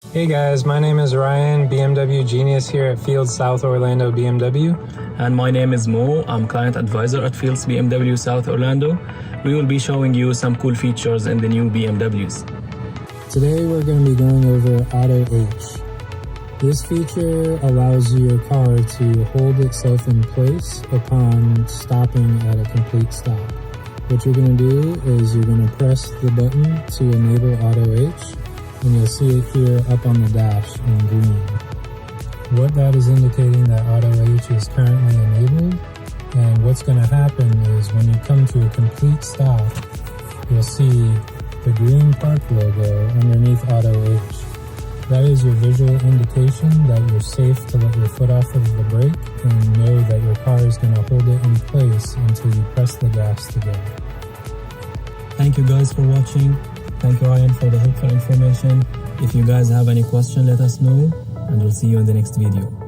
Hey guys, my name is Ryan, BMW Genius here at Fields South Orlando BMW. And my name is Mo, I'm Client Advisor at Fields BMW South Orlando. We will be showing you some cool features in the new BMWs. Today we're going to be going over Auto H. This feature allows your car to hold itself in place upon stopping at a complete stop. What you're going to do is you're going to press the button to enable Auto H, and you'll see it here up on the dash in green. What that is indicating that Auto H is currently enabled, and what's going to happen is when you come to a complete stop, you'll see the green park logo underneath Auto H. That is your visual indication that you're safe to let your foot off of the brake and know that your car is going to hold it in place until you press the gas to go. Thank you guys for watching. Thank you Ryan for the helpful information. If you guys have any question, let us know, and we'll see you in the next video.